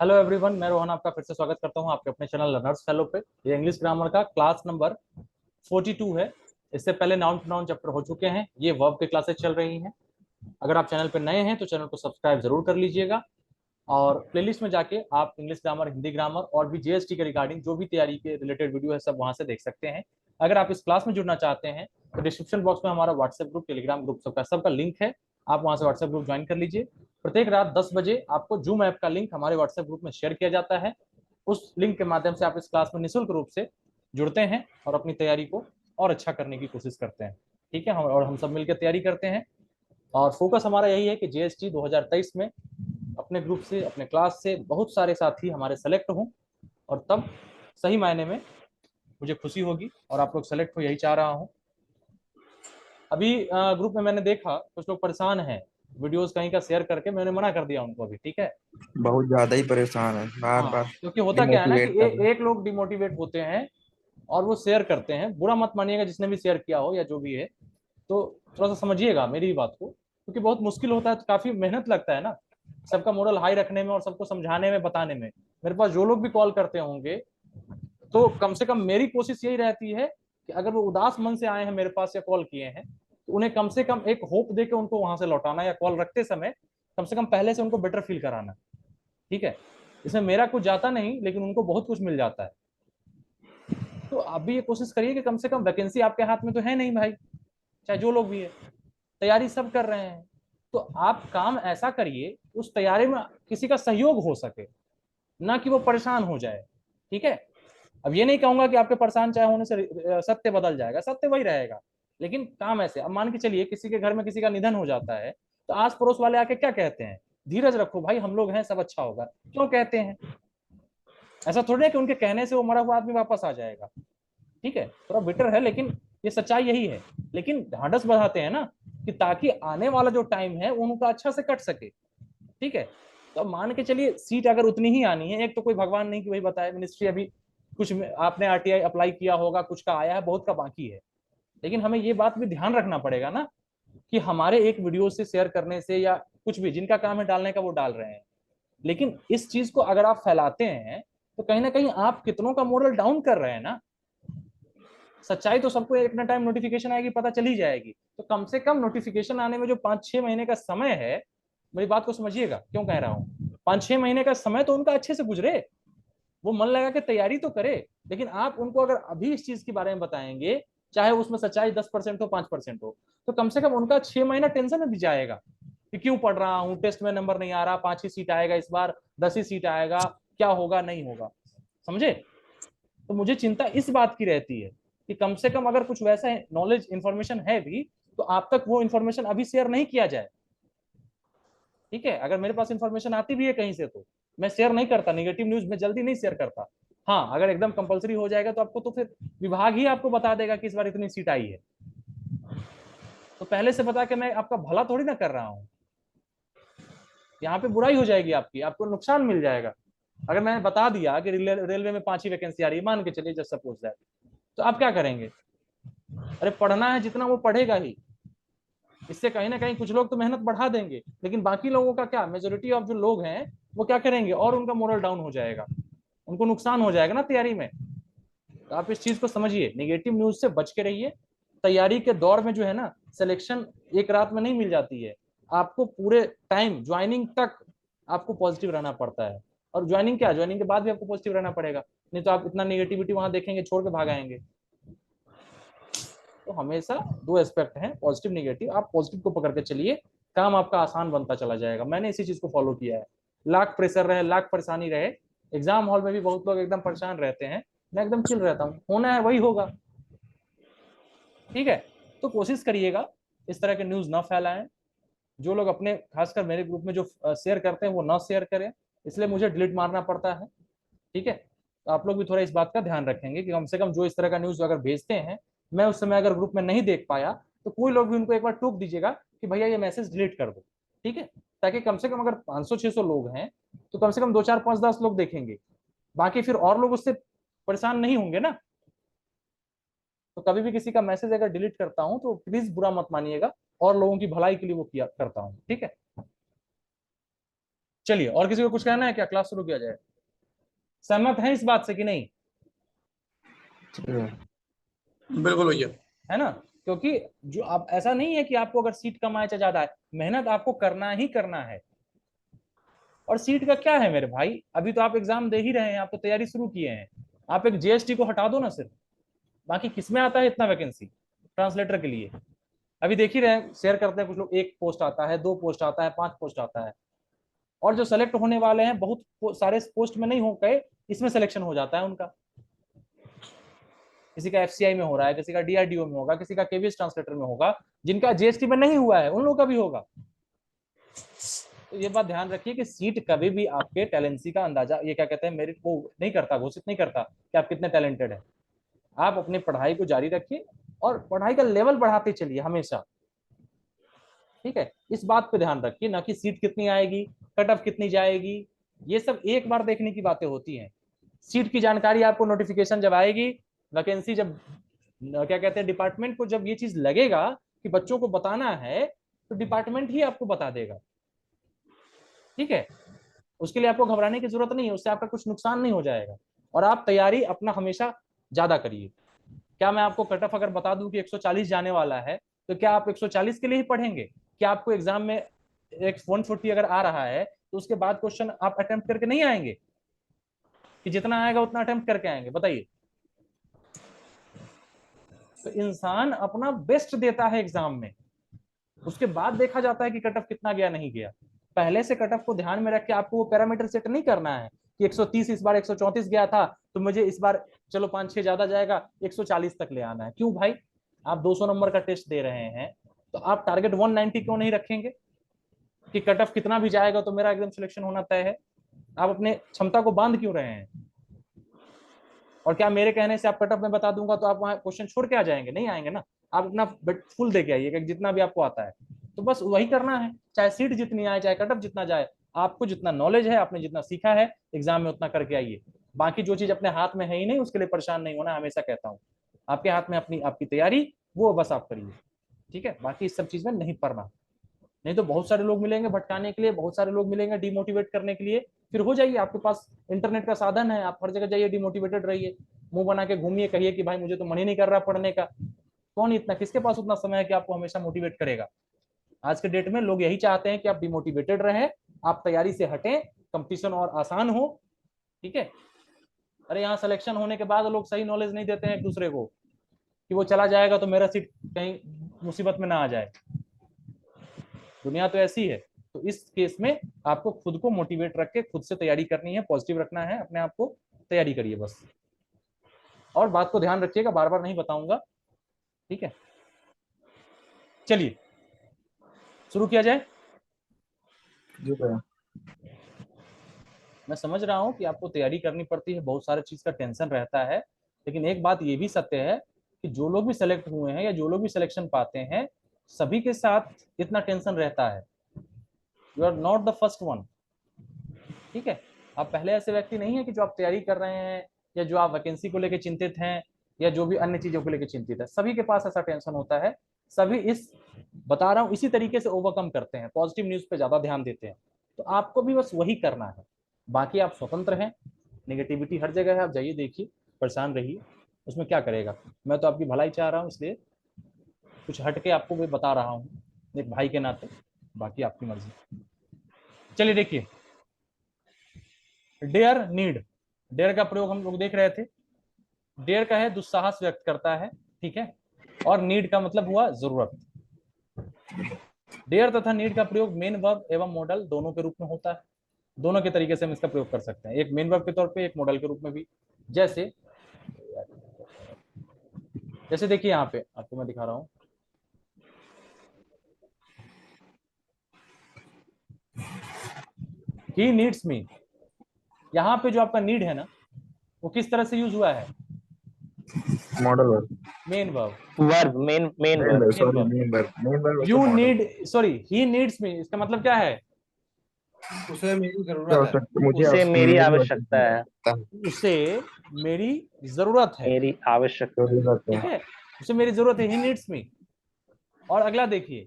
Hello everyone, मैं रोहन आपका फिर से स्वागत करता हूं आपके अपने चैनल लर्नर्स फेलो पे। ये इंग्लिश ग्रामर का क्लास नंबर 42 है। इससे पहले नाउन टू नाउन चैप्टर हो चुके हैं। ये वर्ब की क्लासेस चल रही हैं। अगर आप चैनल पर नए हैं तो चैनल को सब्सक्राइब जरूर कर लीजिएगा और प्लेलिस्ट में जाके आप इंग्लिश ग्रामर, हिंदी ग्रामर और भी जीएसटी के रिगार्डिंग जो भी तैयारी के रिलेटेड वीडियो है सब वहां से देख सकते हैं। अगर आप इस क्लास में जुड़ना चाहते हैं तो डिस्क्रिप्शन बॉक्स में हमारा व्हाट्सएप ग्रुप, टेलीग्राम ग्रुप सबका लिंक है। आप वहां से व्हाट्सएप ग्रुप ज्वाइन कर लीजिए। प्रत्येक रात 10 बजे आपको जूम ऐप का लिंक हमारे व्हाट्सएप ग्रुप में शेयर किया जाता है। उस लिंक के माध्यम से आप इस क्लास में निःशुल्क रूप से जुड़ते हैं और अपनी तैयारी को और अच्छा करने की कोशिश करते हैं। ठीक है, हम सब मिलकर तैयारी करते हैं और फोकस हमारा यही है कि जीएसटी 2023 में अपने ग्रुप से, अपने क्लास से बहुत सारे साथी हमारे सेलेक्ट हों और तब सही मायने में मुझे खुशी होगी और आप लोग सेलेक्ट हो, यही चाह रहा हूं। अभी ग्रुप में मैंने देखा कुछ लोग परेशान हैं वीडियोस कहीं का शेयर करके, मैंने मना कर दिया उनको अभी। ठीक है। बहुत ज्यादा ही परेशान है, बार हाँ, बार क्योंकि होता क्या है ना कि डिमोटिवेट कर रहे हैं। एक लोग डिमोटिवेट होते हैं और वो शेयर करते हैं। बुरा मत मानिएगा जिसने भी शेयर किया हो या जो भी है, तो थोड़ा सा समझिएगा मेरी बात को, क्योंकि बहुत मुश्किल होता है, तो काफी मेहनत लगता है ना सबका मोरल हाई रखने में और सबको समझाने में, बताने में। मेरे पास जो लोग भी कॉल करते होंगे तो कम से कम मेरी कोशिश यही रहती है कि अगर वो उदास मन से आए हैं मेरे पास या कॉल किए हैं तो उन्हें कम से कम एक होप दे के उनको वहां से लौटाना, या कॉल रखते समय कम से कम पहले से उनको बेटर फील कराना। ठीक है। इसमें मेरा कुछ जाता नहीं लेकिन उनको बहुत कुछ मिल जाता है। तो आप भी ये कोशिश करिए कि कम से कम वैकेंसी आपके हाथ में तो है नहीं भाई, चाहे जो लोग भी है, तैयारी सब कर रहे हैं। तो आप काम ऐसा करिए उस तैयारी में किसी का सहयोग हो सके, ना कि वो परेशान हो जाए। ठीक है। अब ये नहीं कहूंगा कि आपके परेशान चाहे होने से सत्य बदल जाएगा, सत्य वही रहेगा, लेकिन काम ऐसे। अब मान के चलिए किसी के घर में किसी का निधन हो जाता है तो आस पड़ोस वाले आके क्या कहते हैं, धीरज रखो भाई, हम लोग हैं, सब अच्छा होगा। क्यों कहते हैं? ऐसा थोड़ी है कि उनके कहने से वो मरा हुआ आदमी वापस आ जाएगा। ठीक है, थोड़ा बिटर है लेकिन ये सच्चाई यही है। लेकिन ढांढस बढ़ाते हैं ना कि ताकि आने वाला जो टाइम है उनका अच्छा से कट सके। ठीक है। तो अब मान के चलिए सीट अगर उतनी ही आनी है, एक तो कोई भगवान नहीं कि वही बताए, मिनिस्ट्री अभी कुछ आपने आरटीआई अप्लाई किया होगा, कुछ का आया है, बहुत का बाकी है। लेकिन हमें ये बात भी ध्यान रखना पड़ेगा ना कि हमारे एक वीडियो से शेयर करने से या कुछ भी, जिनका काम है डालने का वो डाल रहे हैं, लेकिन इस चीज को अगर आप फैलाते हैं तो कहीं ना कहीं आप कितनों का मोरल डाउन कर रहे हैं ना। सच्चाई तो सबको एक ना टाइम नोटिफिकेशन आएगी, पता चली जाएगी। तो कम से कम नोटिफिकेशन आने में जो 5-6 महीने का समय है, मेरी बात को समझिएगा क्यों कह रहा हूँ, 5-6 महीने का समय तो उनका अच्छे से गुजरे, वो मन लगा के तैयारी तो करे। लेकिन आप उनको अगर अभी इस चीज के बारे में बताएंगे, चाहे उसमें सच्चाई 10% हो, 5% हो, तो कम से कम उनका 6 महीना टेंशन में भी जाएगा कि क्यों पढ़ रहा हूँ, टेस्ट में नंबर नहीं आ रहा, 5 ही सीट आएगा इस बार, 10 ही सीट आएगा, क्या होगा नहीं होगा। समझे? तो मुझे चिंता इस बात की रहती है कि कम से कम अगर कुछ वैसा नॉलेज इंफॉर्मेशन है भी तो आप तक वो इंफॉर्मेशन अभी शेयर नहीं किया जाए। ठीक है। अगर मेरे पास इंफॉर्मेशन आती भी है कहीं से तो मैं शेयर नहीं करता, निगेटिव न्यूज में जल्दी नहीं शेयर करता। हाँ, अगर एकदम कंपलसरी हो जाएगा तो आपको तो फिर विभाग ही आपको बता देगा कि इस बार इतनी सीट आई है। तो पहले से बता के मैं आपका भला थोड़ी ना कर रहा हूँ, यहाँ पे बुराई हो जाएगी आपकी, आपको नुकसान मिल जाएगा। अगर मैंने बता दिया कि रेलवे में 5 ही वैकेंसी आ रही है, मान के चलिए जस्ट सपोज दैट, तो आप क्या करेंगे? अरे पढ़ना है जितना वो पढ़ेगा ही, इससे कहीं ना कहीं कुछ लोग तो मेहनत बढ़ा देंगे, लेकिन बाकी लोगों का क्या, मेजोरिटी ऑफ जो लोग हैं वो क्या करेंगे, और उनका मोरल डाउन हो जाएगा, उनको नुकसान हो जाएगा ना तैयारी में। तो आप इस चीज को समझिए, निगेटिव न्यूज से बच के रहिए। तैयारी के दौर में जो है ना, सिलेक्शन एक रात में नहीं मिल जाती है, आपको पूरे टाइम ज्वाइनिंग तक आपको पॉजिटिव रहना पड़ता है। और ज्वाइनिंग क्या, ज्वाइनिंग के बाद भी आपको पॉजिटिव रहना पड़ेगा, नहीं तो आप इतना निगेटिविटी वहां देखेंगे छोड़ के भाग आएंगे। तो हमेशा दो एस्पेक्ट हैं, पॉजिटिव निगेटिव। आप पॉजिटिव को पकड़ के चलिए, काम आपका आसान बनता चला जाएगा। मैंने इसी चीज को फॉलो किया है। लाख प्रेशर रहे, लाख परेशानी रहे, एग्जाम हॉल में भी बहुत लोग एकदम परेशान रहते हैं, मैं एकदम चिल रहता हूँ, होना है वही होगा। ठीक है। तो कोशिश करिएगा इस तरह के न्यूज ना फैलाएं। जो लोग अपने, खासकर मेरे ग्रुप में जो शेयर करते हैं वो ना शेयर करें, इसलिए मुझे डिलीट मारना पड़ता है। ठीक है। तो आप लोग भी थोड़ा इस बात का ध्यान रखेंगे कि कम से कम जो इस तरह का न्यूज अगर भेजते हैं, मैं उस समय अगर ग्रुप में नहीं देख पाया तो कोई लोग भी उनको एक बार टोक दीजिएगा कि भैया ये मैसेज डिलीट कर दो। ठीक है। ताकि कम से कम अगर 500-600 लोग हैं तो कम से कम 2 4 5 10 लोग देखेंगे, बाकी फिर और लोग उससे परेशान नहीं होंगे ना। तो कभी भी किसी का मैसेज अगर डिलीट करता हूं तो प्लीज बुरा मत मानिएगा, और लोगों की भलाई के लिए वो किया करता हूं। ठीक है। चलिए, और किसी को कुछ कहना है क्या? क्लास शुरू किया जाए। सहमत है इस बात से कि नहीं? बिल्कुल भैया। है ना? क्योंकि जो आप, ऐसा नहीं है कि आपको अगर सीट कम आए चाहे ज्यादा आए, मेहनत आपको करना ही करना है। और सीट का क्या है मेरे भाई, अभी तो आप एग्जाम दे ही रहे हैं, आप तो तैयारी शुरू किए हैं। आप एक जीएसटी को हटा दो ना सिर्फ, बाकी किसमें आता है इतना वैकेंसी ट्रांसलेटर के लिए? अभी देख ही रहे हैं, शेयर करते हैं कुछ लोग, 1 पोस्ट आता है, 2 पोस्ट आता है, 5 पोस्ट आता है। और जो सेलेक्ट होने वाले हैं बहुत सारे पोस्ट में नहीं हो गए, इसमें सिलेक्शन हो जाता है उनका। किसी का एफसीआई में हो रहा है, किसी का डीआरडीओ में होगा, किसी का केवीएस ट्रांसलेटर में होगा, जिनका जीएसटी में नहीं हुआ है उन लोगों का भी होगा। तो ये बात ध्यान रखिए कि सीट कभी भी आपके टैलेंसी का अंदाजा, ये क्या कहते हैं, मेरिट को नहीं करता, घोषित नहीं करता कि आप कितने टैलेंटेड हैं। आप अपनी पढ़ाई को जारी रखिए और पढ़ाई का लेवल बढ़ाते चलिए हमेशा। ठीक है, इस बात पे ध्यान रखिए, ना कि सीट कितनी आएगी, कट ऑफ कितनी जाएगी, ये सब एक बार देखने की बातें होती हैं। सीट की जानकारी आपको नोटिफिकेशन जब आएगी, वैकेंसी जब, क्या कहते हैं, डिपार्टमेंट को जब ये चीज लगेगा कि बच्चों को बताना है, तो डिपार्टमेंट ही आपको बता देगा। ठीक है, उसके लिए आपको घबराने की जरूरत नहीं है, उससे आपका कुछ नुकसान नहीं हो जाएगा। और आप तैयारी अपना हमेशा ज्यादा करिए। क्या मैं आपको कट ऑफ अगर बता दूं कि 140 जाने वाला है, तो क्या आप 140 के लिए ही पढ़ेंगे? क्या आपको एग्जाम में एक 140 अगर आ रहा है, तो उसके बाद क्वेश्चन आप अटेम्प्ट करके नहीं आएंगे, कि जितना आएगा उतना अटेम्प्ट करके आएंगे? बताइए। तो इंसान अपना बेस्ट देता है एग्जाम में, उसके बाद देखा जाता है कि कट ऑफ कितना गया नहीं गया। पहले से कट ऑफ को ध्यान में रख के आपको वो पैरामीटर सेट नहीं करना है कि 130 इस बार 134 गया था, तो मुझे इस बार चलो 5-6 ज्यादा जाएगा, 140 तक ले आना है। क्यों भाई? आप 200 नंबर का टेस्ट दे रहे हैं, तो आप टारगेट 190 क्यों नहीं रखेंगे कि कट ऑफ कितना भी जाएगा तो मेरा एकदम सिलेक्शन होना तय है? आप अपने क्षमता को बांध क्यों रहे हैं? और क्या मेरे कहने से आप कट ऑफ में बता दूंगा तो आप वहां क्वेश्चन छोड़ के आ जाएंगे? नहीं आएंगे ना। आप अपना फुल दे के आइएगा, जितना भी आपको आता है। तो बस वही करना है, चाहे सीट जितनी आए, चाहे कट ऑफ जितना जाए, आपको जितना नॉलेज है, आपने जितना सीखा है एग्जाम में, उतना करके आइए। बाकी जो चीज अपने हाथ में है ही नहीं, उसके लिए परेशान नहीं होना। हमेशा कहता हूँ, आपके हाथ में अपनी आपकी तैयारी, वो बस आप करिए। ठीक है, बाकी इस सब चीज में नहीं पड़ना। नहीं तो बहुत सारे लोग मिलेंगे भटकाने के लिए, बहुत सारे लोग मिलेंगे डिमोटिवेट करने के लिए। फिर हो जाइए, आपके पास इंटरनेट का साधन है, आप हर जगह जाइए, डिमोटिवेटेड रहिए, मुंह बना के घूमिए, कहिए कि भाई मुझे तो मन ही नहीं कर रहा पढ़ने का। कौन इतना, किसके पास उतना समय है कि आपको हमेशा मोटिवेट करेगा? आज के डेट में लोग यही चाहते हैं कि आप डिमोटिवेटेड रहें, आप तैयारी से हटें, कंपटीशन और आसान हो। ठीक है, अरे यहाँ सिलेक्शन होने के बाद लोग सही नॉलेज नहीं देते हैं एक दूसरे को, कि वो चला जाएगा तो मेरा सीट कहीं मुसीबत में ना आ जाए। दुनिया तो ऐसी है। तो इस केस में आपको खुद को मोटिवेट रख के खुद से तैयारी करनी है, पॉजिटिव रखना है अपने आप को, तैयारी करिए बस। और बात को ध्यान रखिएगा, बार बार नहीं बताऊंगा। ठीक है, चलिए शुरू किया जाए। मैं समझ रहा हूं कि आपको तैयारी करनी पड़ती है, बहुत सारे चीज का टेंशन रहता है, लेकिन एक बात ये भी सत्य है कि जो लोग भी सेलेक्ट हुए हैं या जो लोग भी सिलेक्शन पाते हैं, सभी के साथ इतना टेंशन रहता है। You are not the first one. ठीक है, आप पहले ऐसे व्यक्ति नहीं है कि जो आप तैयारी कर रहे हैं, या जो आप वैकेंसी को लेकर चिंतित हैं, या जो भी अन्य चीजों को लेकर चिंतित है। सभी के पास ऐसा टेंशन होता है, सभी इस, बता रहा हूँ, इसी तरीके से ओवरकम करते हैं, पॉजिटिव न्यूज पे ज्यादा ध्यान देते हैं। तो आपको भी बस वही करना है। बाकी आप स्वतंत्र हैं, नेगेटिविटी हर जगह है, आप जाइए देखिए, परेशान रहिए, उसमें क्या करेगा। मैं तो आपकी भलाई चाह रहा हूँ, इसलिए कुछ हट के आपको भी बता रहा हूँ एक भाई के नाते, बाकी आपकी मर्जी। चलिए देखिए, डेयर नीड, डेयर का प्रयोग हम लोग देख रहे थे। डेयर का है दुस्साहस व्यक्त करता है, ठीक है, और नीड का मतलब हुआ जरूरत। डेयर तथा नीड का प्रयोग मेन वर्ब एवं मॉडल दोनों के रूप में होता है। दोनों के तरीके से हम इसका प्रयोग कर सकते हैं, एक मेन वर्ब के तौर पे, एक मॉडल के रूप में भी। जैसे जैसे देखिए यहाँ पे आपको मैं दिखा रहा हूँ, ही नीड्स मी। यहाँ पे जो आपका नीड है ना, वो किस तरह से यूज हुआ है? Modal verb, main verb, verb, main verb. Sorry main verb you need, sorry he needs मी, इसका मतलब क्या है? उसे मेरी जरूरत है, उसे मेरी आवश्यकता है, उसे मेरी जरूरत है। मेरी आवश्यकता। ठीक है, उसे मेरी जरूरत है, ही नीड्स मी। और अगला देखिए,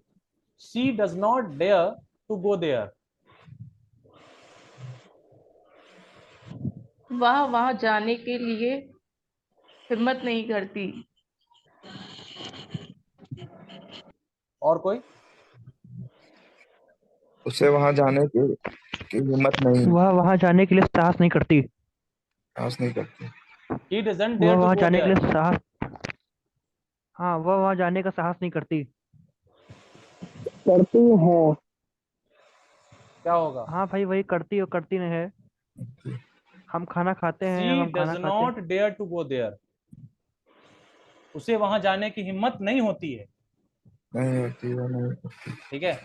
she does not dare to go there. वह वहां जाने के लिए हिम्मत नहीं करती। और कोई? उसे वहां जाने की हिम्मत नहीं, वह वहां जाने के लिए साहस नहीं करती। साहस नहीं करती। ही डजंट वह डेयर टू वहां गो जाने के देयर। लिए साहस हाँ, वह वहां जाने का साहस नहीं करती। करती है। क्या होगा? हाँ भाई, वही करती और करती नहीं है। हम खाना खाते हैं, शी हम डज खाना खाते हैं। Not dare to go there. उसे वहां जाने की हिम्मत नहीं होती है। नहीं होती, वो नहीं होती। ठीक है।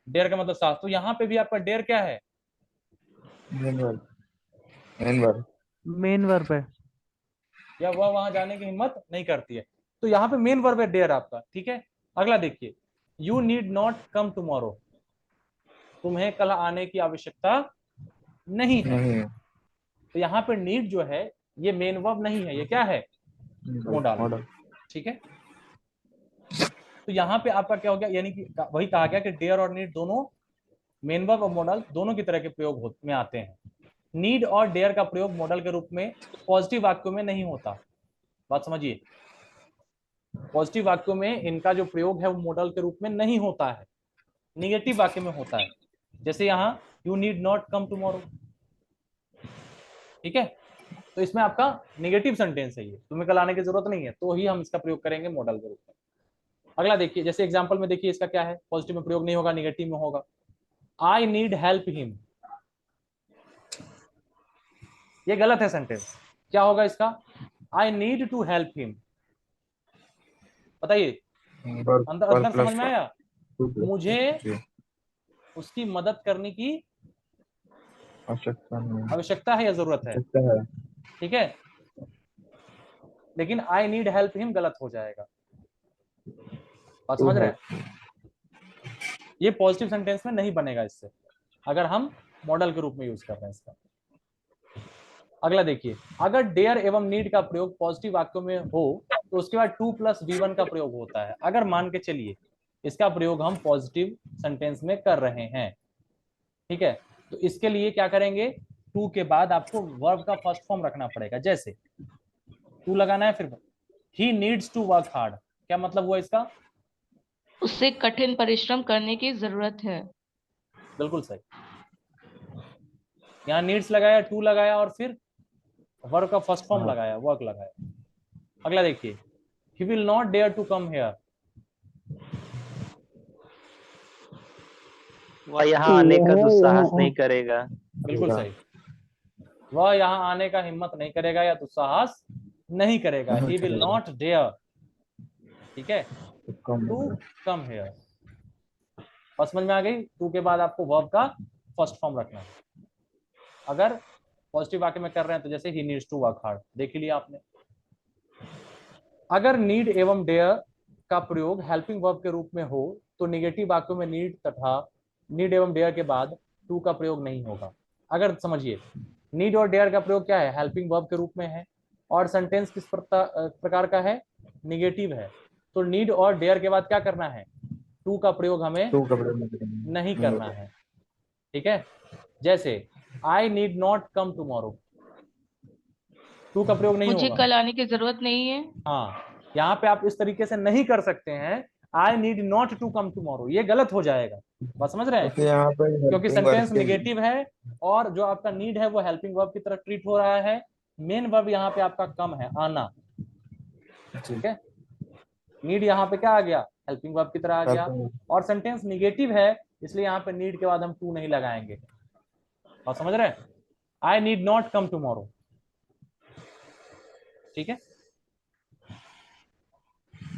डेयर का मतलब साहस। तो यहाँ पे भी आपका डेयर क्या है? Main verb, main verb. Main verb है। या वह वहां जाने की हिम्मत नहीं करती है। तो यहाँ पे मेन वर्ब है डेयर आपका। ठीक है। अगला देखिए, you need not come tomorrow. तुम्हें कल आने की आवश्यकता नहीं है। नहीं है। तो यहाँ पे नीड जो है ये मेन वर्ब नहीं है, ये क्या है? मोडाल। मॉडल। ठीक है। तो यहाँ पे आपका क्या हो गया, यानी कि वही कहा गया कि डेयर और नीड दोनों मेन वर्ब और मॉडल दोनों की तरह के प्रयोग में आते हैं। नीड और डेयर का प्रयोग मॉडल के रूप में पॉजिटिव वाक्यों में नहीं होता। बात समझिए, पॉजिटिव वाक्यों में इनका जो प्रयोग है वो मॉडल के रूप में नहीं होता है, निगेटिव वाक्य में होता है। जैसे यहाँ you need not come tomorrow. ठीक है। तो इसमें आपका निगेटिव सेंटेंस है, ये तुम्हें कल आने की जरूरत नहीं है, तो ही हम इसका प्रयोग करेंगे मॉडल के रूप में। अगला देखिए, जैसे एग्जांपल में देखिए इसका क्या है, पॉजिटिव में प्रयोग नहीं होगा, निगेटिव में होगा। I need help him. ये गलत है सेंटेंस। क्या होगा इसका? I need to help him. बताइए, वर्ब, अंदर वर्ब अंदर समझ प्लस में आया? टू मुझे जी। उसकी मदद करने की आवश्यकता नहीं, आवश्यकता है या जरूरत है? आवश्यकता है। ठीक है। लेकिन आई नीड हेल्प हिम गलत हो जाएगा। बात टू समझ रहे है। हैं? ये पॉजिटिव सेंटेंस में नहीं बनेगा इससे, अगर हम मॉडल के रूप में यूज कर रहे हैं इसका। अगला देखिए, अगर डेयर एवं नीड का प्रयोग पॉजिटिव वाक्यों में हो तो उसके बाद टू प्लस V1 का प्रयोग होता है। अगर मान के चलिए इसका प्रयोग हम पॉजिटिव सेंटेंस में कर रहे हैं, ठीक है, तो इसके लिए क्या करेंगे, टू के बाद आपको वर्ब का फर्स्ट फॉर्म रखना पड़ेगा। जैसे टू लगाना है, फिर he needs to work hard. क्या मतलब हुआ इसका? उससे कठिन परिश्रम करने की जरूरत है। बिल्कुल सही। यहाँ नीड्स लगाया, टू लगाया और फिर वर्ब का फर्स्ट फॉर्म हाँ। लगाया, वर्क लगाया। अगला देखिए, he will not dare to come here. वह यहाँ आने का दुस्साहस नहीं करेगा। बिल्कुल सही। वह यहाँ आने का हिम्मत नहीं करेगा या दुस्साहस नहीं करेगा। He will not dare. ठीक है, टू कम हियर। और समझ में आ गई? टू के बाद आपको वर्ब का फर्स्ट फॉर्म रखना है। अगर पॉजिटिव वाक्य में कर रहे हैं तो जैसे he needs to work hard, देख लिया आपने। अगर नीड एवं डेयर का प्रयोग हेल्पिंग वर्ब के रूप में हो तो निगेटिव वाक्यों में नीड तथा नीड एवं डेयर के बाद टू का प्रयोग नहीं होगा। अगर समझिए, नीड और डेयर का प्रयोग क्या है, हेल्पिंग वर्ब के रूप में है, और सेंटेंस किस प्रकार का है, निगेटिव है, तो नीड और डेयर के बाद क्या करना है, टू का प्रयोग हमें टू कपड़े नहीं करना है। ठीक है। जैसे I need not come tomorrow, to का प्रयोग नहीं मुझे होगा। कल आने की जरूरत नहीं है। हाँ, यहाँ पे आप इस तरीके से नहीं कर सकते हैं, I need not to come tomorrow, ये गलत हो जाएगा। बात समझ रहे हैं? क्योंकि यहाँ पे क्योंकि हेल्पिंग वर्ब सेंटेंस के निगेटिव है और जो आपका नीड है वो हेल्पिंग वर्ब की तरह ट्रीट हो रहा है। मेन वर्ब यहाँ पे आपका कम है, आना। ठीक है। नीड यहाँ पे क्या आ गया, हेल्पिंग वर्ब की तरह आ गया, और सेंटेंस निगेटिव है इसलिए यहाँ पे नीड के बाद हम टू नहीं लगाएंगे। बात समझ रहे हैं? I need not come tomorrow. ठीक है।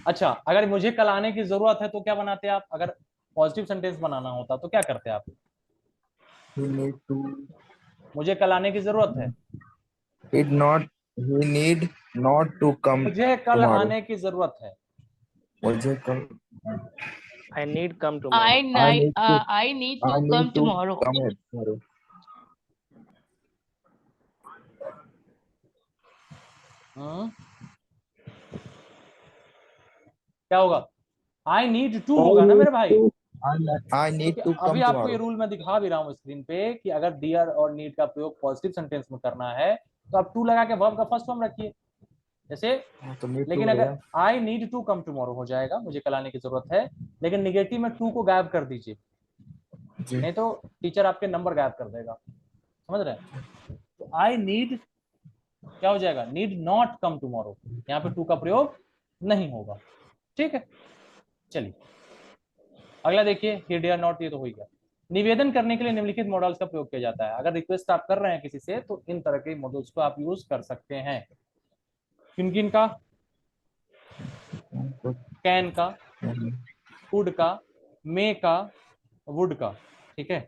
अच्छा, अगर मुझे कल आने की जरूरत है तो क्या बनाते आप? अगर पॉजिटिव सेंटेंस बनाना होता तो क्या करते आप? he need to मुझे कल आने की जरूरत है, he not he need not to come मुझे कल tomorrow। आने की जरूरत है। मुझे कल I need come I tomorrow. I need I to come need to tomorrow. come here tomorrow। क्या होगा? आई नीड टू आई होगा ना नीड मेरे भाई। टू I need क्योंकि to अभी come आपको ये tomorrow. रूल मैं दिखा भी रहा हूँ स्क्रीन पे कि अगर डियर और नीड का प्रयोग पॉजिटिव सेंटेंस में करना है तो आप टू लगा के वर्ब का फर्स्ट फॉर्म रखिए जैसे। हाँ, तो need to लेकिन अगर रहेगा. I need to come tomorrow हो जाएगा, मुझे कल आने की जरूरत है, लेकिन निगेटिव में टू को गायब कर दीजिए, जी. नहीं तो टीचर आपके नंबर गायब कर देगा, समझ रहे हैं। तो आई नीड क्या हो जाएगा, नीड नॉट कम टुमारो, यहाँ पे टू का प्रयोग नहीं होगा, ठीक है। चलिए अगला देखिए, हियर डियर नॉट, ये तो हो ही गया। निवेदन करने के लिए निम्नलिखित मॉडल्स का प्रयोग किया जाता है। अगर रिक्वेस्ट आप कर रहे हैं किसी से तो इन तरह के मॉडल्स को आप यूज कर सकते हैं। किन किन का, कैन का, कुड का, मे का, वुड का, ठीक है।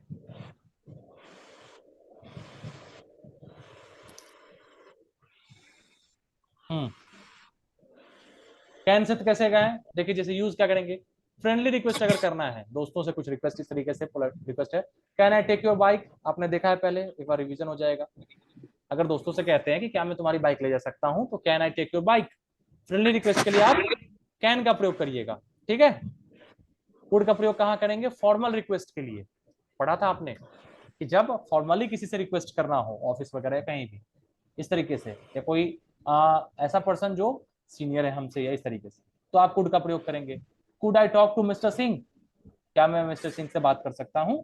कैन से तो कैसे गए, देखिए जैसे यूज क्या करेंगे, फ्रेंडली रिक्वेस्ट अगर करना है, दोस्तों से कुछ रिक्वेस्ट इस तरीके से रिक्वेस्ट है, can I take your bike, आपने देखा है पहले, एक बार रिवीजन हो जाएगा। अगर दोस्तों से कहते हैं कि क्या मैं तुम्हारी बाइक ले जा सकता हूं, तो can I take your bike, friendly request के लिए आप कैन का प्रयोग करिएगा, ठीक है। कुड का प्रयोग कहां करेंगे, फॉर्मल रिक्वेस्ट के लिए, पढ़ा था आपने कि जब फॉर्मली किसी से रिक्वेस्ट करना हो ऑफिस वगैरह कहीं भी इस तरीके से, या कोई ऐसा पर्सन जो सीनियर है हमसे या इस तरीके से, तो आप कुड का प्रयोग करेंगे। Could I talk to mister Singh, क्या मैं मिस्टर सिंह से बात कर सकता हूं।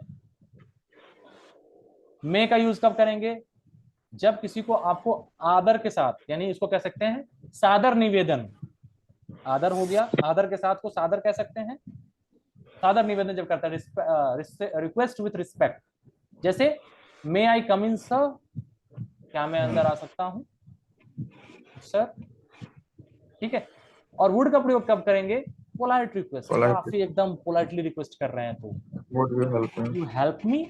मे का यूज कब करेंगे, जब किसी को आपको आदर के साथ, यानी इसको कह सकते हैं सादर निवेदन, आदर हो गया, आदर के साथ को सादर कह सकते हैं, सादर निवेदन जब करता है, रिक्वेस्ट विथ रिस्पेक्ट, जैसे मे आई कम इन सर, क्या मैं अंदर आ सकता हूं सर, ठीक है। और वुड का प्रयोग कब करेंगे, पोलाइट रिक्वेस्ट, काफी एकदम पोलाइटली रिक्वेस्ट कर रहे हैं तो यू हेल्प मी,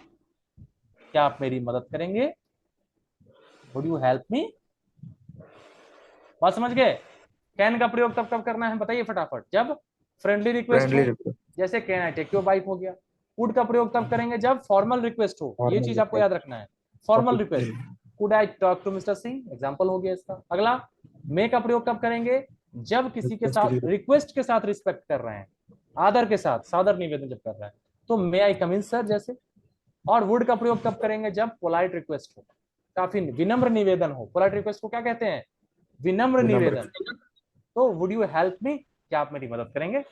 क्या आप मेरी मदद करेंगे, वुड यू हेल्प मी, बात समझ गए। कैन का प्रयोग तब कब करना है बताइए फटाफट, जब फ्रेंडली रिक्वेस्ट हो, जैसे can I take your bike हो गया। कुड का प्रयोग तब करेंगे जब फॉर्मल रिक्वेस्ट हो, ये चीज आपको याद रखना है, formal request, could I talk to mister Singh, example हो गया इसका। अगला, मे का प्रयोग कब करेंगे, जब किसी के साथ रिक्वेस्ट के साथ रिस्पेक्ट कर रहे हैं, आदर के साथ सादर निवेदन जब कर रहे हैं, तो मे आई कम इन सर जैसे। और वुड का प्रयोग कब करेंगे, जब पोलाइट रिक्वेस्ट हो, काफी विनम्र निवेदन हो, पोलाइट रिक्वेस्ट को क्या कहते हैं, विनम्र निवेदन, तो वुड यू हेल्प मी, क्या आप मेरी मदद करेंगे,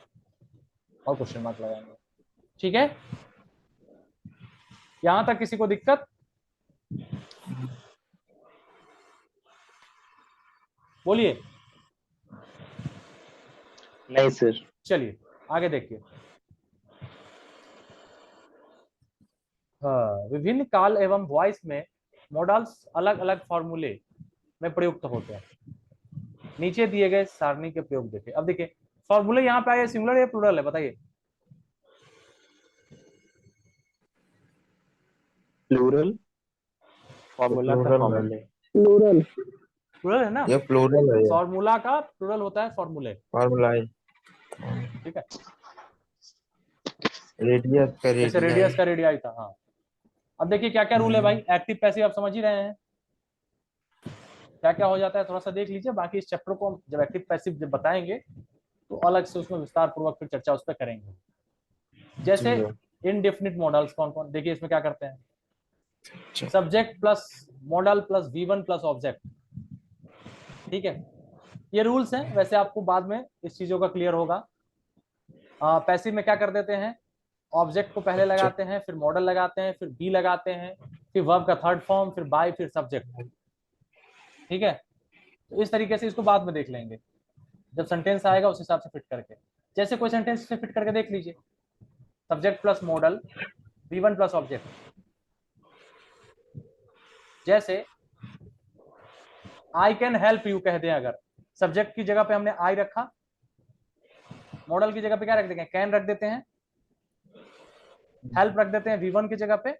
और क्वेश्चन मार्क लगाएंगे, ठीक है। यहां तक किसी को दिक्कत, बोलिए। नहीं सर। चलिए आगे देखिए। विभिन्न काल एवं वॉइस में मॉडल्स अलग अलग फॉर्मूले में प्रयुक्त होते हैं। नीचे दिए गए सारणी के प्रयोग देखिए। अब देखिए फॉर्मूले यहाँ पे आए, सिंगुलर या प्लूरल है बताइए। प्लूरल, फॉर्मूला का फॉर्मूले, प्लूरल प्लूरल है ना, ये प्लूरल है, फॉर्मूला का प्लूरल होता है फॉर्मूले, फॉर्मूला है. ठीक है, रेडियस का जैसे रेडियस का रेडियाई था, हाँ। अब देखिए क्या क्या रूल है भाई, एक्टिव पैसिव आप समझ ही रहे हैं, क्या क्या हो जाता है थोड़ा सा देख लीजिए। बाकी इस चैप्टर को हम जब एक्टिव पैसिव जब बताएंगे तो अलग से उसमें विस्तार पूर्वक फिर चर्चा उस पर करेंगे। जैसे इनडेफिनिट मॉडल्स कौन कौन, देखिए इसमें क्या करते हैं, subject plus modal plus V1 plus object, ठीक है। ये रूल्स हैं, वैसे आपको बाद में इस चीजों का क्लियर होगा। पैसिव में क्या कर देते हैं, ऑब्जेक्ट को पहले लगाते हैं, फिर मॉडल लगाते हैं, फिर बी लगाते हैं, फिर वर्ब का थर्ड फॉर्म, फिर बाय, फिर सब्जेक्ट, ठीक है। तो इस तरीके से इसको बाद में देख लेंगे, जब सेंटेंस आएगा उस हिसाब से फिट करके। जैसे कोई सेंटेंस से फिट करके देख लीजिए, subject plus model V1 plus object, जैसे आई कैन हेल्प यू कह दें, अगर सब्जेक्ट की जगह पे हमने आई रखा, मॉडल की जगह पे क्या रख देंगे, कैन रख देते हैं, हेल्प रख देते हैं V1 की जगह पे,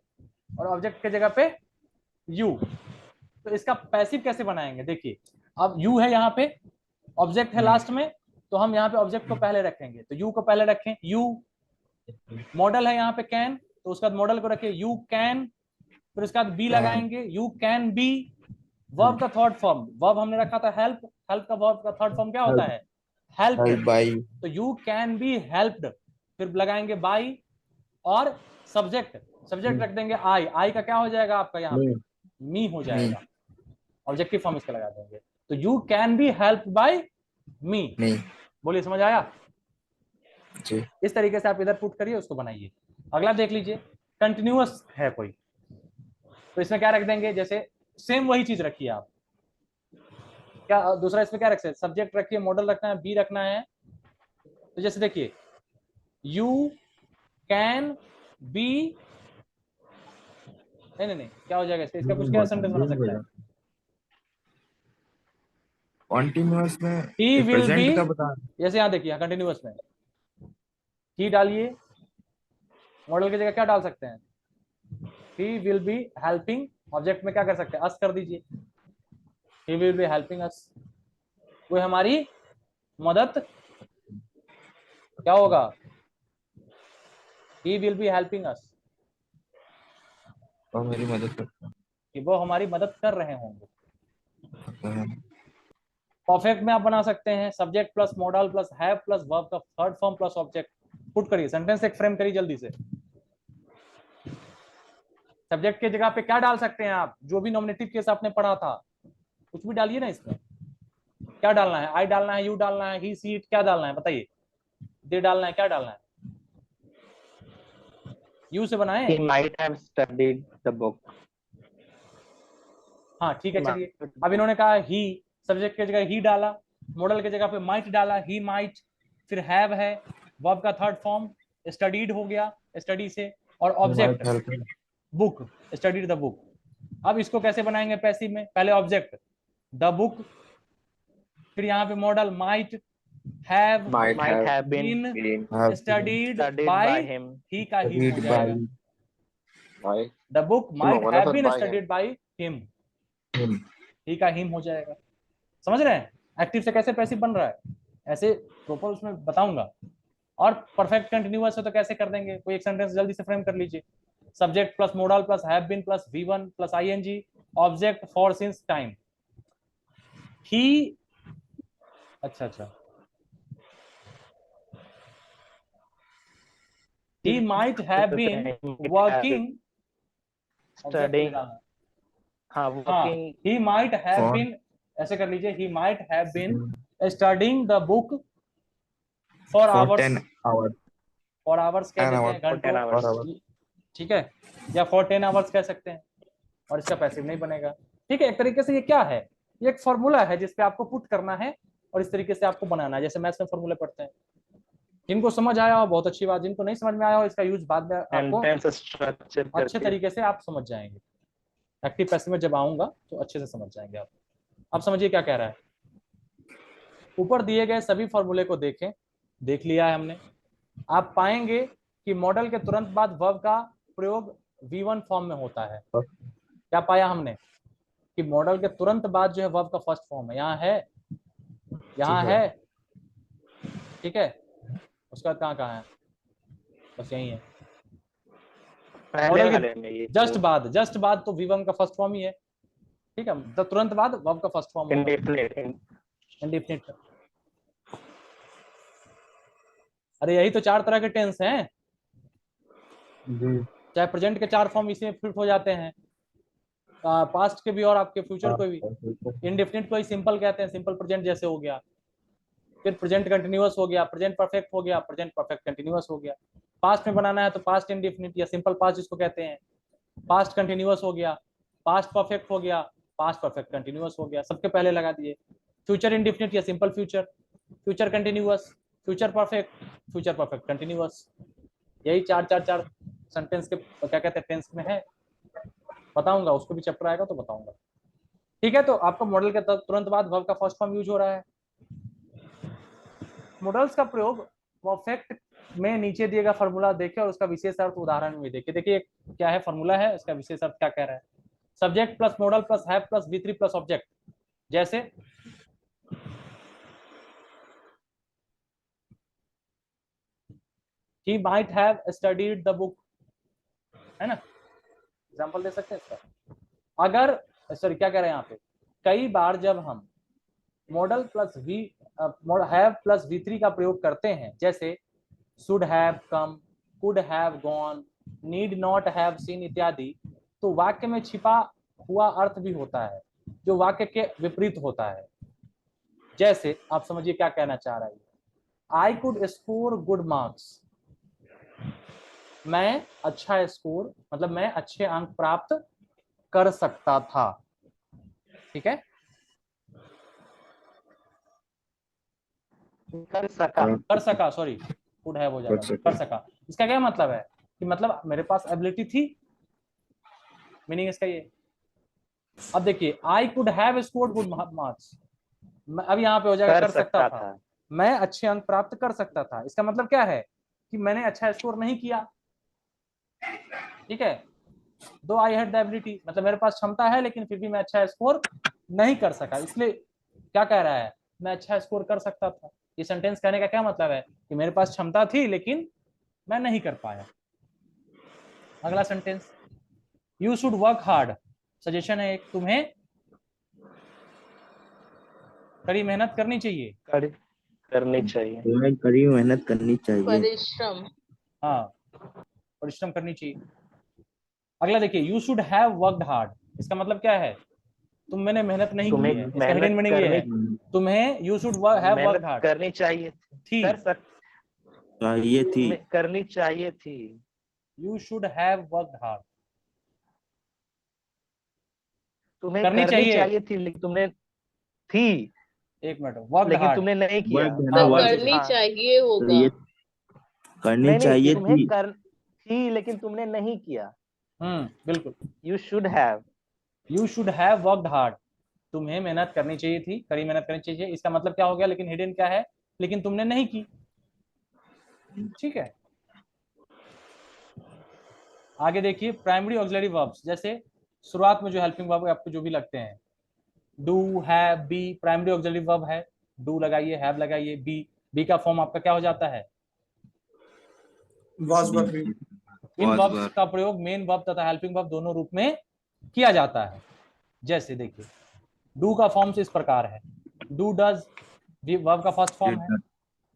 और ऑब्जेक्ट की जगह पे यू। तो इसका पैसिव कैसे बनाएंगे, देखिए अब यू है यहाँ पे, ऑब्जेक्ट है लास्ट में, तो हम यहाँ पे ऑब्जेक्ट को पहले रखेंगे, तो यू को पहले रखें, यू। मॉडल है यहाँ पे कैन, तो उसके बाद मॉडल को रखिए यू कैन, फिर उसके बाद बी लगाएंगे, यू कैन बी। वर्ब का थर्ड फॉर्म, वर्ब हमने रखा था हेल्प, हेल्प का वर्ब का थर्ड फॉर्म क्या होता है, हेल्प बाई, तो यू कैन बी हेल्प्ड, फिर लगाएंगे बाई, और सब्जेक्ट रख देंगे आई का क्या हो जाएगा आपका यहाँ पे, मी हो जाएगा, ऑब्जेक्टिव फॉर्म इसका लगा देंगे। तो you can be help by me, बोलिए समझ आया जी। इस तरीके से आप इधर पुट करिए, उसको बनाइए। अगला देख लीजिए, कंटिन्यूअस है कोई, तो इसमें क्या रख देंगे, जैसे सेम वही चीज रखिए आप, क्या दूसरा इसमें क्या रख सकते, सब्जेक्ट रखिए, मॉडल रखना है, बी रखना है। तो जैसे देखिए यू कैन बी, नहीं क्या हो जाएगा इसका कुछ क्या सेंटेंस बना सकता है, कॉन्टिन्यूअस में ही विल बी, प्रेजेंट का बता, जैसे यहाँ देखिए कंटिन्यूअस में ही डालिए, मॉडल की जगह क्या डाल सकते हैं, he will be helping, object में क्या कर सकते हैं, अस कर दीजिए, he will be helping us, वो हमारी मदद, क्या होगा, he will be helping us, और मेरी मदद करता कि वो हमारी मदद कर रहे होंगे। है। परफेक्ट में आप बना सकते हैं subject plus modal plus have plus verb का third form plus object, put करिए, सेंटेंस एक फ्रेम करिए जल्दी से। सब्जेक्ट की जगह पे क्या डाल सकते हैं आप, जो भी नॉमिनेटिव केस आपने पढ़ा था कुछ भी डालिए ना, इसमें क्या डालना है, आई डालना है, यू डालना है, ही सी इट, क्या डालना है बताइए, दे डालना है, क्या डालना है, यू से बनाए, He might have studied the book. हाँ ठीक है चलिए। अब इन्होंने कहा ही, सब्जेक्ट की जगह ही डाला, मॉडल की जगह पे माइट डाला, ही माइट, फिर हैव है, वर्ब का थर्ड फॉर्म, स्टडीड हो गया स्टडी से, और object book, studied the book. अब इसको कैसे बनाएंगे पैसिव में, पहले ऑब्जेक्ट द बुक, फिर यहाँ पे modal might have Might have been studied studied by by him. He का ही हो जाएगा, the book might have been studied by him, he का हिम हो जाएगा। समझ रहे हैं एक्टिव से कैसे पैसिव बन रहा है, ऐसे प्रॉपर उसमें बताऊंगा। और परफेक्ट कंटिन्यूअस है तो कैसे कर देंगे, कोई एक सेंटेंस जल्दी से फ्रेम कर लीजिए, subject plus modal plus have been plus V1 plus ING, object for since time, he, अच्छा he might have been working, Studying. हाँ, working. he might have been, ऐसे कर लीजिए, he might have been studying the book for hours, 10 hours, for hours कह देते हैं, घंटों, ठीक है, या for 10 hours कह सकते हैं, और इसका पैसिव नहीं बनेगा। ठीक है, एक तरीके से ये क्या है, ये एक फॉर्मूला है जिसपे आपको पुट करना है और इस तरीके से आपको बनाना है, जैसे मैथ्स में फॉर्मूले पढ़ते हैं। जिनको समझ आया हो बहुत अच्छी बात, जिनको नहीं समझ में आया हो इसका यूज बाद में आपको अच्छे तरीके से आप समझ जाएंगे, एक्टिव पैसिव में जब आऊंगा तो अच्छे से समझ जाएंगे आप। अब समझिए क्या कह रहा है, ऊपर दिए गए सभी फॉर्मूले को देखें, देख लिया है हमने, आप पाएंगे कि मॉडल के तुरंत बाद वर्ब का प्रयोग V1 फॉर्म में होता है। क्या पाया हमने कि मॉडल के तुरंत बाद जो है वर्ब का फर्स्ट फॉर्म है, यहाँ है, ठीक है, उसका कहाँ है, बस यही है, मॉडल के जस्ट बाद तो V1 का फर्स्ट फॉर्म ही है, ठीक है, तो तुरंत बाद वर्ब का फर्स्ट फॉर्म इंडेफिनिट। अरे यही तो 4 तरह के टेंस हैं, चाहे प्रेजेंट के 4 फॉर्म इसी में फिट हो जाते हैं, पास्ट के भी और आपके फ्यूचर को भी। इंडेफिनिट को ही सिंपल कहते हैं, सिंपल प्रेजेंट जैसे हो गया, फिर प्रेजेंट कंटिन्यूअस हो गया, प्रेजेंट परफेक्ट हो गया, प्रेजेंट परफेक्ट कंटिन्यूअस हो गया। पास्ट में बनाना है तो पास्ट इंडेफिनिट या सिंपल पास्ट जिसको कहते हैं, पास्ट कंटिन्यूअस हो गया, पास्ट परफेक्ट हो गया, पास्ट परफेक्ट कंटिन्यूअस हो गया, सबके पहले लगा दिए। फ्यूचर इंडेफिनिट या simple future, future continuous, future perfect continuous, यही चार सेंटेंस के क्या कहते हैं टेंस में है, बताऊंगा, उसको भी चैप्टर आएगा तो बताऊंगा। ठीक है, तो आपको मॉडल के तुरंत बाद वर्ब का फर्स्ट फॉर्म यूज हो रहा है। मॉडल्स का प्रयोग परफेक्ट में नीचे दिए गया फॉर्मूला देखें और उसका विशेष अर्थ उदाहरण में देखिए। देखिए क्या है फॉर्मूला है, उसका विशेष अर्थ क्या कह रहा है, subject plus modal plus have plus V3 plus object, जैसे he might have studied the book, है ना, एग्जांपल दे सकते हैं इसका। अगर सॉरी क्या कह रहे हैं यहाँ पे, कई बार जब हम model plus have plus V3 का प्रयोग करते हैं, जैसे should have come, could have gone, need not have seen इत्यादि, तो वाक्य में छिपा हुआ अर्थ भी होता है जो वाक्य के विपरीत होता है। जैसे आप समझिए क्या कहना चाह रहा है। I could score good marks, मैं अच्छा स्कोर मतलब मैं अच्छे अंक प्राप्त कर सकता था। ठीक है, कर सका, सॉरी कुड हैव हो जाएगा, कर सका। इसका क्या मतलब है कि मतलब मेरे पास एबिलिटी थी, मीनिंग इसका ये। अब देखिए I could have scored good marks, अब यहाँ पे हो जाएगा कर सकता था, मैं अच्छे अंक प्राप्त कर सकता था। इसका मतलब क्या है कि मैंने अच्छा स्कोर नहीं किया। ठीक है, दो आई हैड द एबिलिटी, मतलब मेरे पास क्षमता है लेकिन फिर भी मैं अच्छा स्कोर नहीं कर सका। इसलिए क्या कह रहा है, मैं अच्छा स्कोर कर सकता था। ये सेंटेंस कहने का क्या मतलब है कि मेरे पास क्षमता थी लेकिन मैं नहीं कर पाया। अगला sentence, you should work hard, suggestion है एक, तुम्हें कड़ी मेहनत करनी चाहिए। करनी चाहिए, तुम्हें कड़ी मेहनत करनी चाहिए। परिश्रम। हाँ, परिश्रम करनी चाहिए। अगला देखिए, you should have worked hard, इसका मतलब क्या है, तुम मैंने मेहनत नहीं की है। इसका हिडन मीनिंग ये है, तुम्हें you should have worked hard करनी चाहिए थी, चाहिए थी, करनी चाहिए थी। You should have worked hard, तुम्हें करनी चाहिए थी लेकिन तुमने थी, एक मिनट, वर्कड लेकिन हार्ड, तुमने नहीं किया। करनी चाहिए होगा। ये करनी चाहिए तुम्हें थी, थी लेकिन तुमने नहीं किया। बिल्कुल, you should have worked hard, तुम्हें मेहनत करनी चाहिए थी, कड़ी मेहनत करनी चाहिए। इसका मतलब क्या हो गया, लेकिन हिडन क्या है, लेकिन तुमने नहीं की। ठीक है, आगे देखिए, प्राइमरी ऑक्सिलरी वर्ब्स, जैसे शुरुआत में जो हेल्पिंग वर्ब आपको जो भी लगते हैं, do, have, be, primary auxiliary verb है, डू लगाइए, हैव लगाइए, बी का फॉर्म आपका क्या हो जाता है, was verb भी। इन वर्ब्स का प्रयोग मेन वर्ब तथा हेल्पिंग वर्ब दोनों रूप में किया जाता है। जैसे देखिए, डू का फॉर्म इस प्रकार है, डू डज वर्ब का फर्स्ट फॉर्म है,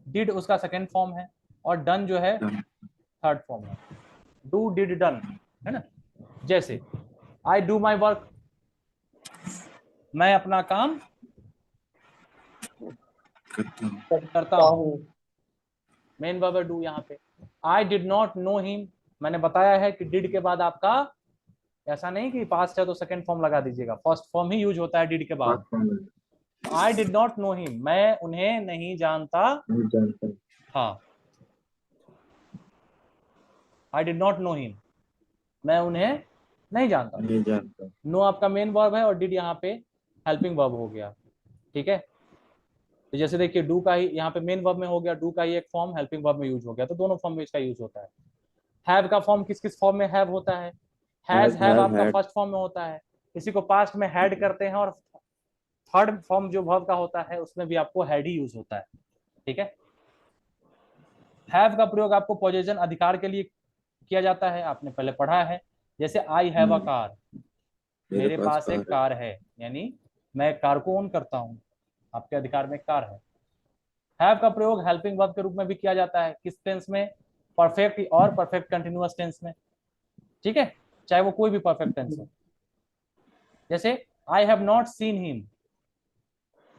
डिड उसका सेकंड फॉर्म है, और डन जो है थर्ड फॉर्म है। डू, डिड, डन, है ना। जैसे आई डू माई वर्क, मैं अपना काम करता हूं, मेन वर्ब है डू यहाँ पे। I did not know him, मैंने बताया है कि डिड के बाद आपका ऐसा नहीं कि पास्ट है तो सेकंड फॉर्म लगा दीजिएगा, फर्स्ट फॉर्म ही यूज होता है डिड के बाद। I did not know him, मैं उन्हें नहीं जानता था, I did not know him, मैं उन्हें नहीं जानता। नो आपका मेन वर्ब है और डिड यहाँ पे हेल्पिंग वर्ब हो गया। ठीक है, तो जैसे देखिए, डू का ही यहाँ पे मेन वर्ब में हो गया, डू का ही एक फॉर्म हेल्पिंग वर्ब में यूज हो गया, तो दोनों फॉर्म में इसका यूज होता है। हैव का फॉर्म किस किस फॉर्म में हैव होता है, हैज, हैव आपका फर्स्ट फॉर्म में होता है, इसी को पास्ट में हैड करते हैं, और थर्ड फॉर्म जो वर्ब का होता है उसमें भी आपको हैड ही यूज होता है। ठीक है, हैव का प्रयोग आपको पोजेशन अधिकार के लिए किया जाता है, आपने पहले पढ़ा है। जैसे आई हैव अ कार, मेरे पास एक कार है, यानी मैं कार को ओन करता हूं, आपके अधिकार में कार है। हैव का प्रयोग हेल्पिंग वर्ब के रूप में भी किया जाता है, किस टेंस में, परफेक्ट और परफेक्ट कंटिन्यूअस टेंस में। ठीक है, चाहे वो कोई भी परफेक्ट टेंस हो। जैसे I have not seen him,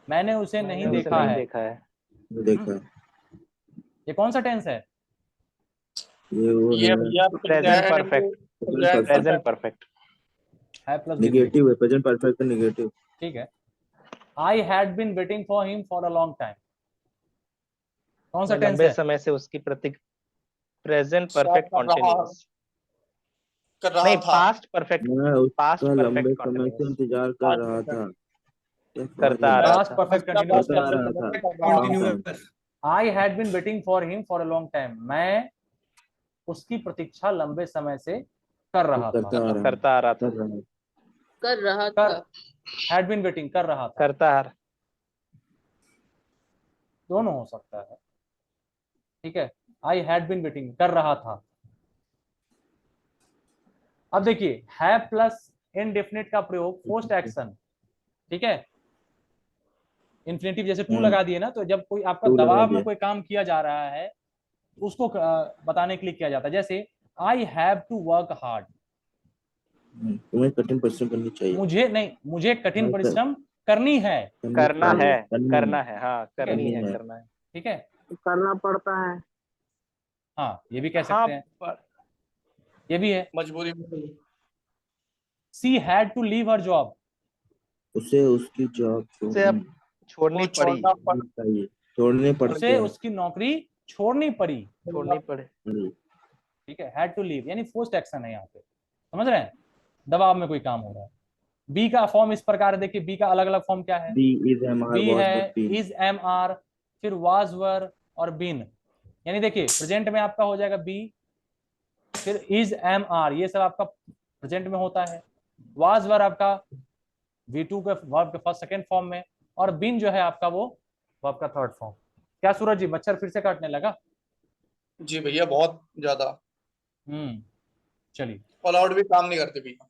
मैंने उसे नहीं देखा है। ये कौन सा टेंस है, ये भैया प्रेजेंट परफेक्ट है प्लस नेगेटिव है, प्रेजेंट परफेक्ट है नेगेटिव। ठीक है, I had been waiting for him for a long time, कौन सा टेंस लंबे है, समय से उसकी प्रेजेंट परफेक्ट कंटीन्यूअस, कर रहा नहीं था, पास्ट परफेक्ट, पास्ट लंबे परफेक्ट समय से इंतजार कर रहा था, करता आ रहा पास्ट था, perfect continuous. I had been waiting for him for a long time, मैं उसकी प्रतीक्षा लंबे समय से कर रहा था, करता आ रहा था, कर रहा था, हैड बीन वेटिंग कर रहा था, करता आ रहा, दोनों हो सकता है। ठीक है, आई हैड बीन वेटिंग कर रहा था। अब देखिए, हैव प्लस इनडेफिनिट का प्रयोग पोस्ट एक्शन, ठीक है, इन्फिनेटिव जैसे टू लगा दिए ना, तो जब कोई आपका दबाव में कोई काम किया जा रहा है उसको बताने के लिए किया जाता है। जैसे I have to work hard, तुम्हें कठिन परिश्रम करनी चाहिए। मुझे कठिन परिश्रम करनी है। करना है, करनी करना है, हाँ करनी है, है। करना है। ठीक है, करना पड़ता है। हाँ ये भी कह हाँ सकते हैं, ये भी है। मजबूरी में she had to leave her job, उसे उसकी जॉब उसे अब छोड़नी पड़ी, छोड़ना पड़ चाहिए, छोड़ने पड़ते उसे हैं। उसकी नौकरी छोड़नी पड़ी। छोड़नी पड़े। ठीक है, हैड टू लीव यानी फोर्स्ड एक्शन है यहाँ पे, समझ रहे हैं, दबाव में कोई काम हो रहा है। बी का फॉर्म इस प्रकार है, देखिए बी का अलग अलग फॉर्म क्या है। Be is am are be was है but been. Is am are, फिर वाज वर और बीन, यानी देखिए प्रेजेंट में आपका हो जाएगा बी, फिर इज एम आर, ये सब आपका प्रेजेंट में होता है। वाज वर आपका V2 के वर्ब के फर्स्ट सेकंड फॉर्म में, और बीन जो है आपका वो वर्ब का थर्ड फॉर्म। क्या सूरज जी मच्छर फिर से काटने लगा? जी भैया बहुत ज्यादा। चलिए ऑल आउट भी काम नहीं करते भैया।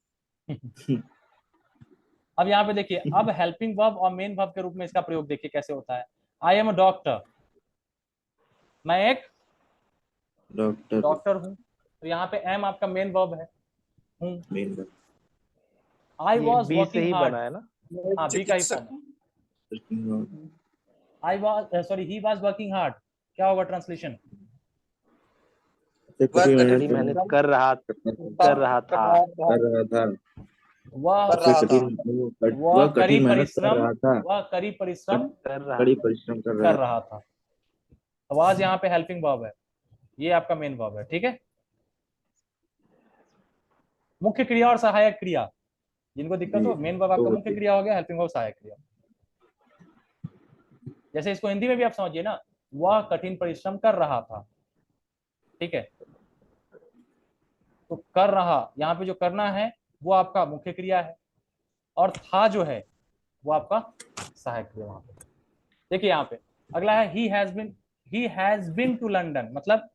अब यहाँ पे देखिए, अब हेल्पिंग वर्ब और मेन वर्ब के रूप में इसका प्रयोग देखिए कैसे होता है। आई एम अ डॉक्टर, मैं एक डॉक्टर हूँ, तो यहाँ पे एम आपका मेन वर्ब है, हूँ। आई ये वॉज बी से वर्किंग ही हार्ड, बना है ना। हाँ बी का ही फॉर्म है। I was sorry he was working hard, क्या होगा ट्रांसलेशन? कड़ी मेहनत कर रहा था। कर रहा था। वह कर रहा था। वह कड़ी कठिन मेहनत कर परिश्रम, रहा था। वह कड़ी परिश्रम कर रहा कड़ी था। परिश्रम कर कर रहा था। रहा था। आवाज यहाँ पे हेल्पिंग वर्ब है, ये आपका मेन वर्ब है। ठीक है, मुख्य क्रिया और सहायक क्रिया, जिनको दिक्कत हो, मेन वर्ब आपका मुख्य क्रिया हो गया, हेल्पिंग वर्ब सहायक क्रिया। जैसे इसको हिंदी में भी आप समझिए ना, वह कठिन परिश्रम कर रहा था। ठीक है, तो कर रहा, यहाँ पे जो करना है वो आपका मुख्य क्रिया है, और था जो है वो आपका सहायक क्रिया। वहां पे देखिए, यहाँ पे अगला है he has been to London, मतलब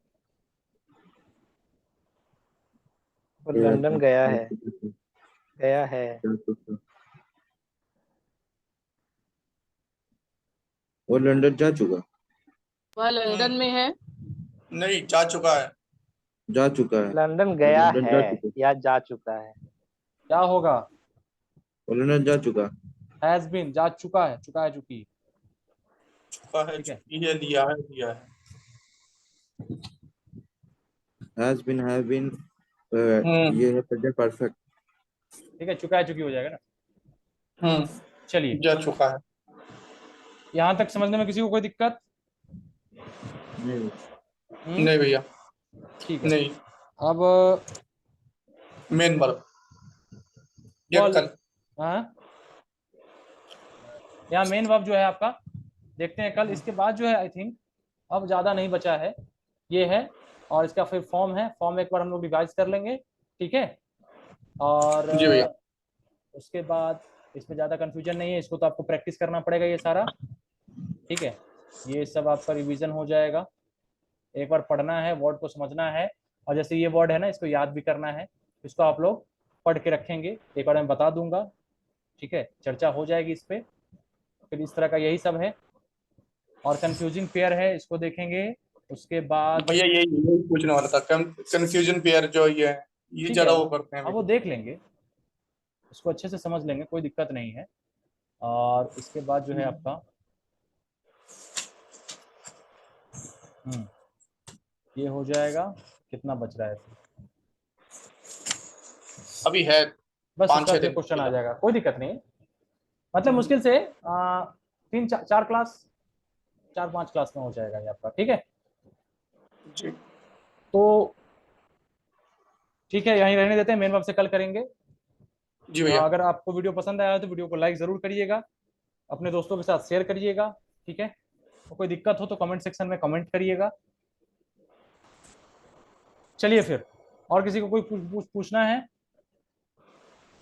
वो लंदन गया है, गया है। वो लंदन जा चुका। वह लंदन में है। नहीं, जा चुका है। जा चुका है। लंदन गया लंदन है जा चुका। या जा चुका है। क्या होगा? वो लंदन जा चुका। हैज बीन, जा चुका है, चुका है, चुकी। चुका है, ठीक है, चुकी है, लिया है, लिया है। हैज बीन, हैव बीन, ये है प्रेजेंट परफेक्ट। ठीक है, चुका है चुकी हो जाएगा ना। चलिए, जा चुका है। यहां तक समझने में किसी को कोई दिक्कत? नहीं भैया, ठीक है। नहीं। अब मेन वर्ब या बॉल, कल। हाँ यहाँ मेन वर्ब जो है आपका, देखते हैं कल। इसके बाद जो है आई थिंक अब ज्यादा नहीं बचा है, ये है, और इसका फिर फॉर्म है, फॉर्म एक बार हम लोग रिवाइज कर लेंगे। ठीक है, और जी भैया। उसके बाद इसमें ज्यादा कंफ्यूजन नहीं है, इसको तो आपको प्रैक्टिस करना पड़ेगा ये सारा। ठीक है, ये सब आपका रिवीजन हो जाएगा, एक बार पढ़ना है, वर्ड को समझना है, और जैसे ये वर्ड है ना, इसको याद भी करना है। इसको आप लोग पढ़ के रखेंगे, एक बार मैं बता दूंगा। ठीक है, चर्चा हो जाएगी इस पे, फिर इस तरह का यही सब है। और कंफ्यूजिंग पेयर है, इसको देखेंगे। उसके बाद भैया यही पूछने वाला था, कंफ्यूजन पेयर जो ये है, ये ठीक ज्यादा है, वो करते हैं अब वो भैया। देख लेंगे, इसको अच्छे से समझ लेंगे, कोई दिक्कत नहीं है। और इसके बाद जो है आपका ये हो जाएगा। कितना बच रहा है फिर? अभी है बस 5-6 कल से दिन क्वेश्चन आ जाएगा, कोई दिक्कत नहीं है। मतलब मुश्किल से 3-4 क्लास, 4-5 क्लास में हो जाएगा ये आपका। ठीक है, जी। तो ठीक है, यहीं रहने देते हैं, मेन वर्ब से कल करेंगे। जी भैया। अगर आपको वीडियो पसंद आया तो वीडियो को लाइक जरूर करिएगा, अपने दोस्तों के साथ शेयर करिएगा। ठीक है, तो कोई दिक्कत हो तो कमेंट सेक्शन में कमेंट करिएगा। चलिए फिर, और किसी को कोई पूछना है?